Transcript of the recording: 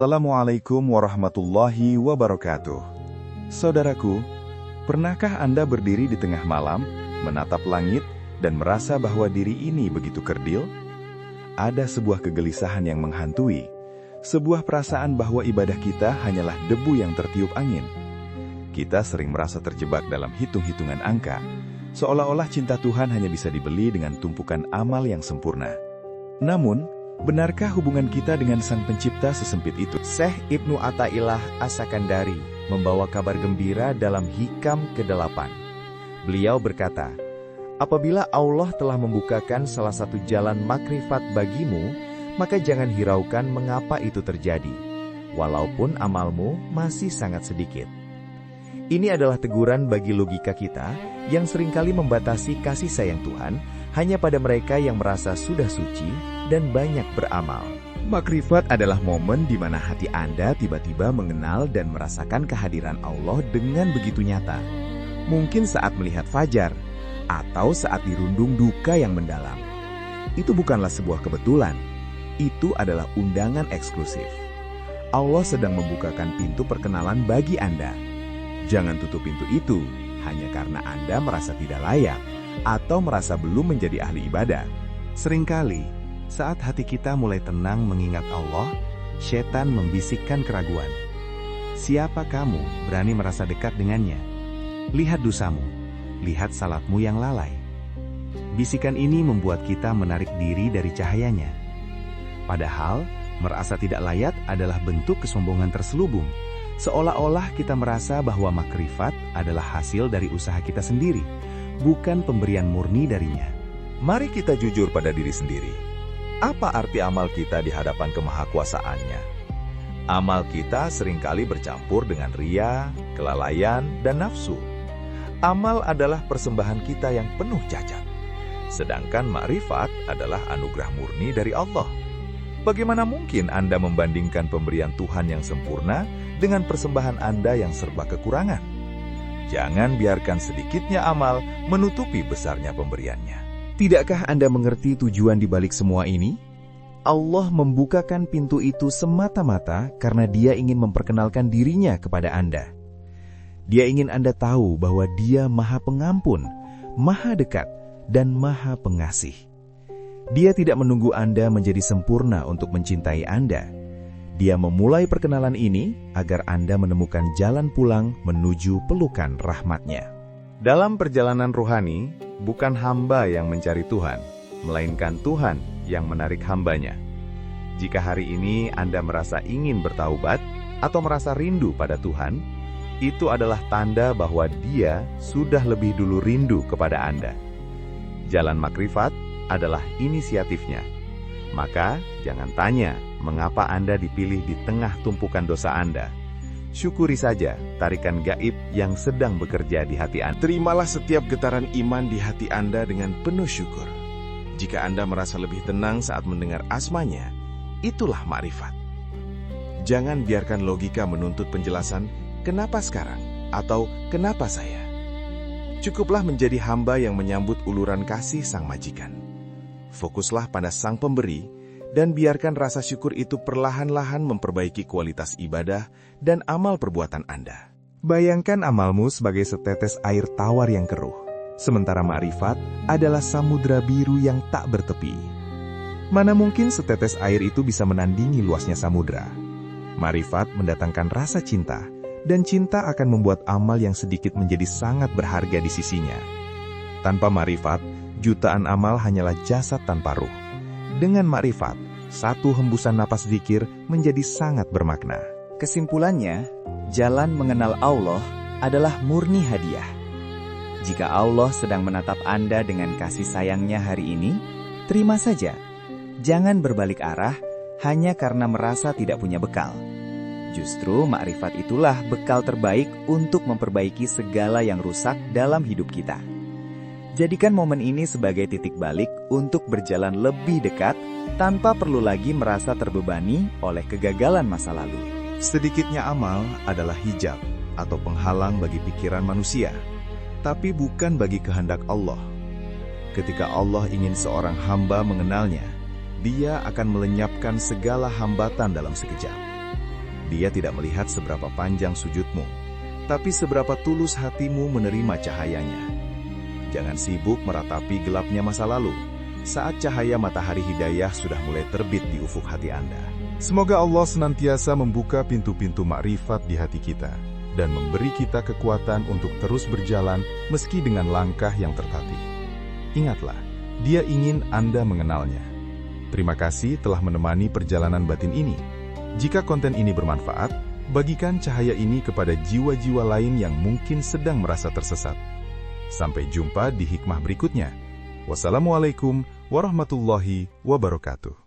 Assalamualaikum warahmatullahi wabarakatuh. Saudaraku, pernahkah Anda berdiri di tengah malam, menatap langit, dan merasa bahwa diri ini begitu kerdil? Ada sebuah kegelisahan yang menghantui, sebuah perasaan bahwa ibadah kita hanyalah debu yang tertiup angin. Kita sering merasa terjebak dalam hitung-hitungan angka, seolah-olah cinta Tuhan hanya bisa dibeli dengan tumpukan amal yang sempurna. Namun, benarkah hubungan kita dengan Sang Pencipta sesempit itu? Syekh Ibnu Athaillah As-Sakandari membawa kabar gembira dalam Hikam ke-8. Beliau berkata, apabila Allah telah membukakan salah satu jalan makrifat bagimu, maka jangan hiraukan mengapa itu terjadi, walaupun amalmu masih sangat sedikit. Ini adalah teguran bagi logika kita yang seringkali membatasi kasih sayang Tuhan hanya pada mereka yang merasa sudah suci dan banyak beramal. Makrifat adalah momen di mana hati Anda tiba-tiba mengenal dan merasakan kehadiran Allah dengan begitu nyata. Mungkin saat melihat fajar, atau saat dirundung duka yang mendalam. Itu bukanlah sebuah kebetulan, itu adalah undangan eksklusif. Allah sedang membukakan pintu perkenalan bagi Anda. Jangan tutup pintu itu hanya karena Anda merasa tidak layak atau merasa belum menjadi ahli ibadah. Seringkali, saat hati kita mulai tenang mengingat Allah, setan membisikkan keraguan. Siapa kamu berani merasa dekat dengannya? Lihat dosamu, lihat salatmu yang lalai. Bisikan ini membuat kita menarik diri dari cahayanya. Padahal, merasa tidak layak adalah bentuk kesombongan terselubung. Seolah-olah kita merasa bahwa makrifat adalah hasil dari usaha kita sendiri, bukan pemberian murni darinya. Mari kita jujur pada diri sendiri. Apa arti amal kita di hadapan kemahakuasaannya? Amal kita seringkali bercampur dengan ria, kelalaian, dan nafsu. Amal adalah persembahan kita yang penuh cacat. Sedangkan makrifat adalah anugerah murni dari Allah. Bagaimana mungkin Anda membandingkan pemberian Tuhan yang sempurna dengan persembahan Anda yang serba kekurangan? Jangan biarkan sedikitnya amal menutupi besarnya pemberiannya. Tidakkah Anda mengerti tujuan di balik semua ini? Allah membukakan pintu itu semata-mata karena Dia ingin memperkenalkan dirinya kepada Anda. Dia ingin Anda tahu bahwa Dia Maha Pengampun, Maha Dekat, dan Maha Pengasih. Dia tidak menunggu Anda menjadi sempurna untuk mencintai Anda. Dia memulai perkenalan ini agar Anda menemukan jalan pulang menuju pelukan rahmat-Nya. Dalam perjalanan rohani, bukan hamba yang mencari Tuhan, melainkan Tuhan yang menarik hambanya. Jika hari ini Anda merasa ingin bertaubat atau merasa rindu pada Tuhan, itu adalah tanda bahwa Dia sudah lebih dulu rindu kepada Anda. Jalan makrifat adalah inisiatifnya. Maka jangan tanya mengapa Anda dipilih di tengah tumpukan dosa Anda. Syukuri saja tarikan gaib yang sedang bekerja di hati Anda. Terimalah setiap getaran iman di hati Anda dengan penuh syukur. Jika Anda merasa lebih tenang saat mendengar asmanya, itulah makrifat. Jangan biarkan logika menuntut penjelasan kenapa sekarang atau kenapa saya. Cukuplah menjadi hamba yang menyambut uluran kasih Sang Majikan. Fokuslah pada Sang Pemberi, dan biarkan rasa syukur itu perlahan-lahan memperbaiki kualitas ibadah dan amal perbuatan Anda. Bayangkan amalmu sebagai setetes air tawar yang keruh, sementara makrifat adalah samudra biru yang tak bertepi. Mana mungkin setetes air itu bisa menandingi luasnya samudra? Makrifat mendatangkan rasa cinta, dan cinta akan membuat amal yang sedikit menjadi sangat berharga di sisinya. Tanpa makrifat, jutaan amal hanyalah jasad tanpa ruh. Dengan makrifat, satu hembusan napas zikir menjadi sangat bermakna. Kesimpulannya, jalan mengenal Allah adalah murni hadiah. Jika Allah sedang menatap Anda dengan kasih sayangnya hari ini, terima saja. Jangan berbalik arah hanya karena merasa tidak punya bekal. Justru makrifat itulah bekal terbaik untuk memperbaiki segala yang rusak dalam hidup kita. Jadikan momen ini sebagai titik balik untuk berjalan lebih dekat tanpa perlu lagi merasa terbebani oleh kegagalan masa lalu. Sedikitnya amal adalah hijab atau penghalang bagi pikiran manusia, tapi bukan bagi kehendak Allah. Ketika Allah ingin seorang hamba mengenalnya, Dia akan melenyapkan segala hambatan dalam sekejap. Dia tidak melihat seberapa panjang sujudmu, tapi seberapa tulus hatimu menerima cahayanya. Jangan sibuk meratapi gelapnya masa lalu, saat cahaya matahari hidayah sudah mulai terbit di ufuk hati Anda. Semoga Allah senantiasa membuka pintu-pintu makrifat di hati kita dan memberi kita kekuatan untuk terus berjalan meski dengan langkah yang tertatih. Ingatlah, Dia ingin Anda mengenalnya. Terima kasih telah menemani perjalanan batin ini. Jika konten ini bermanfaat, bagikan cahaya ini kepada jiwa-jiwa lain yang mungkin sedang merasa tersesat. Sampai jumpa di hikmah berikutnya. Wassalamualaikum warahmatullahi wabarakatuh.